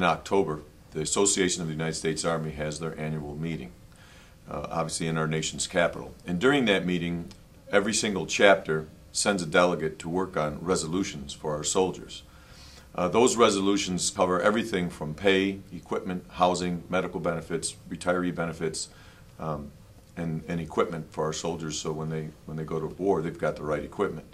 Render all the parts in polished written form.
in October, the Association of the United States Army has their annual meeting, obviously in our nation's capital. And during that meeting, every single chapter sends a delegate to work on resolutions for our soldiers. Those resolutions cover everything from pay, equipment, housing, medical benefits, retiree benefits, and equipment for our soldiers, so when they go to war, they've got the right equipment.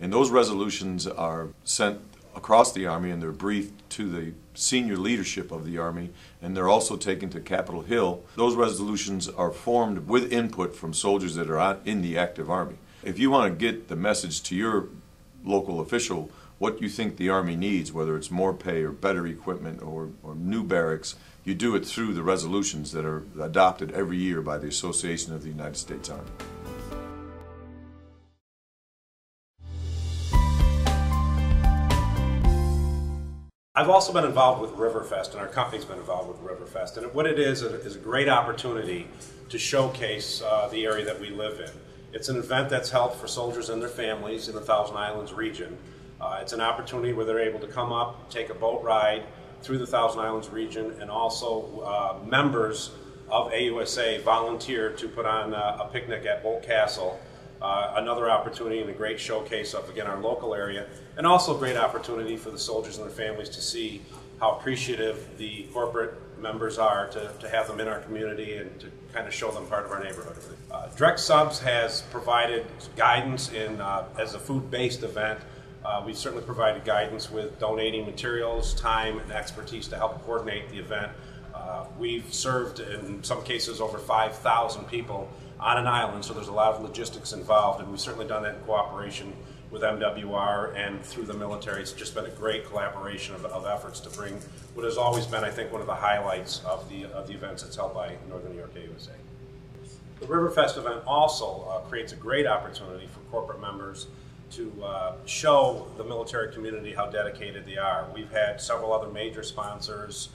And those resolutions are sent across the Army, and they're briefed to the senior leadership of the Army, and they're also taken to Capitol Hill. Those resolutions are formed with input from soldiers that are in the active Army. If you want to get the message to your local official what you think the Army needs, whether it's more pay or better equipment or new barracks, you do it through the resolutions that are adopted every year by the Association of the United States Army. I've also been involved with Riverfest, and our company's been involved with Riverfest. And what it is a great opportunity to showcase the area that we live in. It's an event that's held for soldiers and their families in the Thousand Islands region. It's an opportunity where they're able to come up, take a boat ride through the Thousand Islands region, and also members of AUSA volunteer to put on a picnic at Bolt Castle. Another opportunity and a great showcase of, again, our local area, and also a great opportunity for the soldiers and their families to see how appreciative the corporate members are to have them in our community and to kind of show them part of our neighborhood. Direct Subs has provided guidance as a food-based event. We've certainly provided guidance with donating materials, time, and expertise to help coordinate the event. We've served, in some cases, over 5,000 people on an island, so there's a lot of logistics involved, and we've certainly done that in cooperation with MWR and through the military. It's just been a great collaboration of efforts to bring what has always been, I think, one of the highlights of the events that's held by Northern New York AUSA. The Riverfest event also creates a great opportunity for corporate members to show the military community how dedicated they are. We've had several other major sponsors,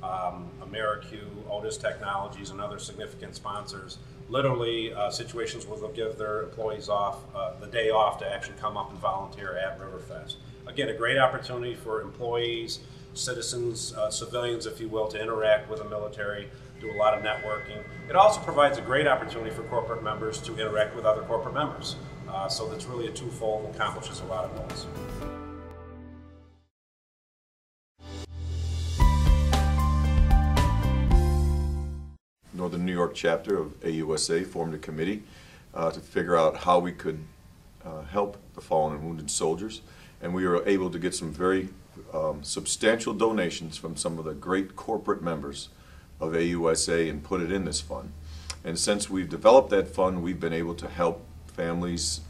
AmeriQ, Otis Technologies, and other significant sponsors, literally situations where they'll give their employees the day off to actually come up and volunteer at Riverfest. Again, a great opportunity for employees, citizens, civilians, if you will, to interact with the military, do a lot of networking. It also provides a great opportunity for corporate members to interact with other corporate members. So that's really a twofold and accomplishes a lot of goals. Northern New York chapter of AUSA formed a committee to figure out how we could help the fallen and wounded soldiers, and we were able to get some very substantial donations from some of the great corporate members of AUSA and put it in this fund. And since we've developed that fund, we've been able to help families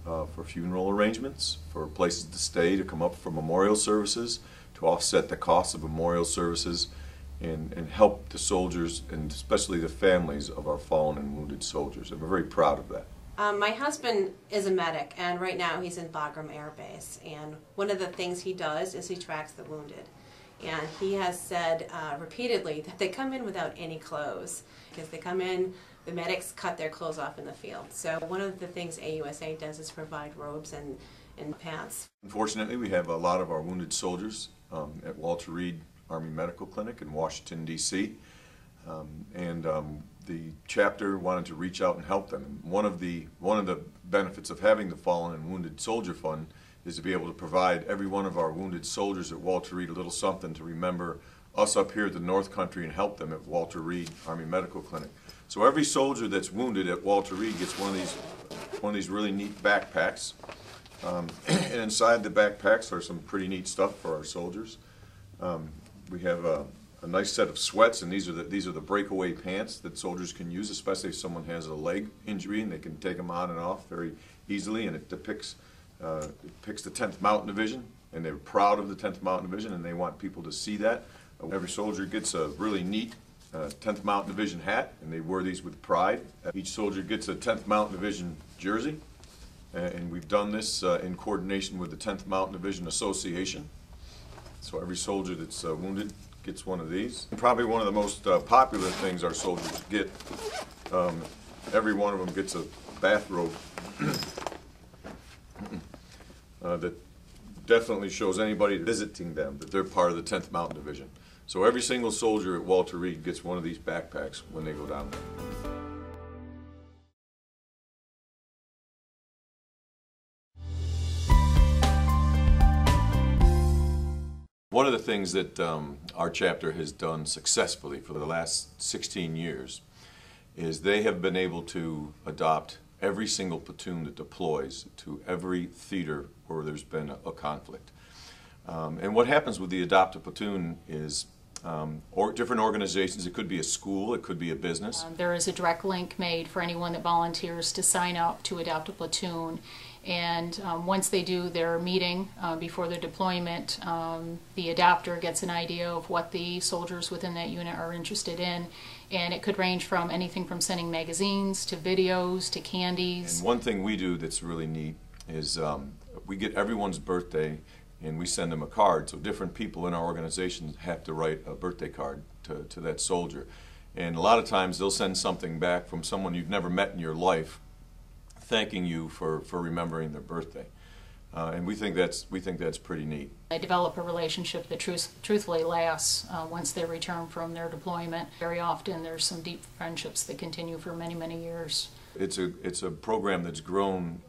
for funeral arrangements, for places to stay, to come up for memorial services, to offset the cost of memorial services, and help the soldiers, and especially the families of our fallen and wounded soldiers. And we're very proud of that. My husband is a medic, and right now he's in Bagram Air Base. And one of the things he does is he tracks the wounded. And he has said repeatedly that they come in without any clothes. Because they come in, the medics cut their clothes off in the field. So one of the things AUSA does is provide robes and pants. Unfortunately, we have a lot of our wounded soldiers at Walter Reed Army Medical Clinic in Washington, D.C. The chapter wanted to reach out and help them. One of the benefits of having the Fallen and Wounded Soldier Fund is to be able to provide every one of our wounded soldiers at Walter Reed a little something to remember us up here at the North Country and help them at Walter Reed Army Medical Clinic. So every soldier that's wounded at Walter Reed gets one of these really neat backpacks. And inside the backpacks are some pretty neat stuff for our soldiers. We have a nice set of sweats, and these are the breakaway pants that soldiers can use, especially if someone has a leg injury, and they can take them on and off very easily. And it depicts the 10th Mountain Division, and they're proud of the 10th Mountain Division, and they want people to see that. Every soldier gets a really neat 10th Mountain Division hat, and they wear these with pride. Each soldier gets a 10th Mountain Division jersey, and we've done this in coordination with the 10th Mountain Division Association. So every soldier that's wounded gets one of these. And probably one of the most popular things our soldiers get, every one of them gets a bathrobe that definitely shows anybody visiting them that they're part of the 10th Mountain Division. So every single soldier at Walter Reed gets one of these backpacks when they go down there. One of the things that our chapter has done successfully for the last 16 years is they have been able to adopt every single platoon that deploys to every theater where there's been a conflict. And what happens with the adopted platoon is different organizations, it could be a school, it could be a business. There is a direct link made for anyone that volunteers to sign up to adopt a platoon. And once they do their meeting before their deployment, the adopter gets an idea of what the soldiers within that unit are interested in. And it could range from anything from sending magazines to videos to candies. And one thing we do that's really neat is we get everyone's birthday and we send them a card. So different people in our organization have to write a birthday card to that soldier. And a lot of times they'll send something back from someone you've never met in your life, thanking you for remembering their birthday. And we think that's pretty neat. They develop a relationship that truthfully lasts once they return from their deployment. Very often there's some deep friendships that continue for many, many years. It's a program that's grown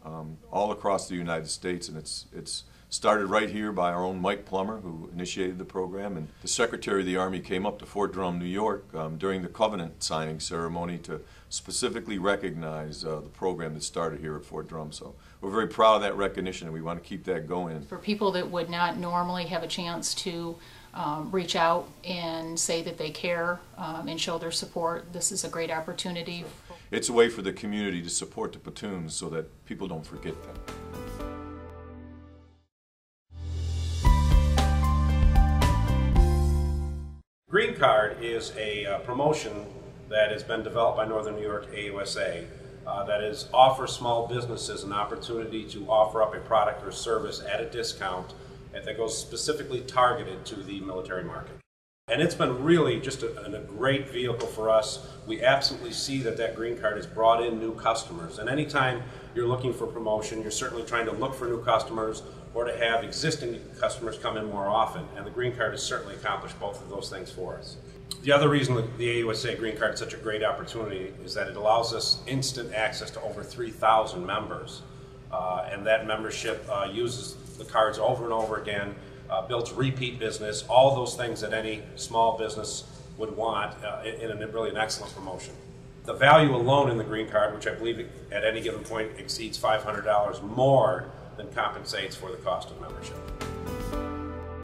all across the United States, and it's started right here by our own Mike Plummer, who initiated the program, and the Secretary of the Army came up to Fort Drum, New York during the covenant signing ceremony to specifically recognize the program that started here at Fort Drum. So we're very proud of that recognition, and we want to keep that going. For people that would not normally have a chance to reach out and say that they care and show their support, this is a great opportunity. It's a way for the community to support the platoons so that people don't forget them. Green Card is a promotion that has been developed by Northern New York AUSA that offers small businesses an opportunity to offer up a product or service at a discount that goes specifically targeted to the military market. And it's been really just a great vehicle for us. We absolutely see that Green Card has brought in new customers. And anytime you're looking for promotion, you're certainly trying to look for new customers or to have existing customers come in more often. And the Green Card has certainly accomplished both of those things for us. The other reason that the AUSA Green Card is such a great opportunity is that it allows us instant access to over 3,000 members. And that membership uses the cards over and over again, builds repeat business, all those things that any small business would want in really an excellent promotion. The value alone in the Green Card, which I believe at any given point exceeds $500 more than compensates for the cost of membership.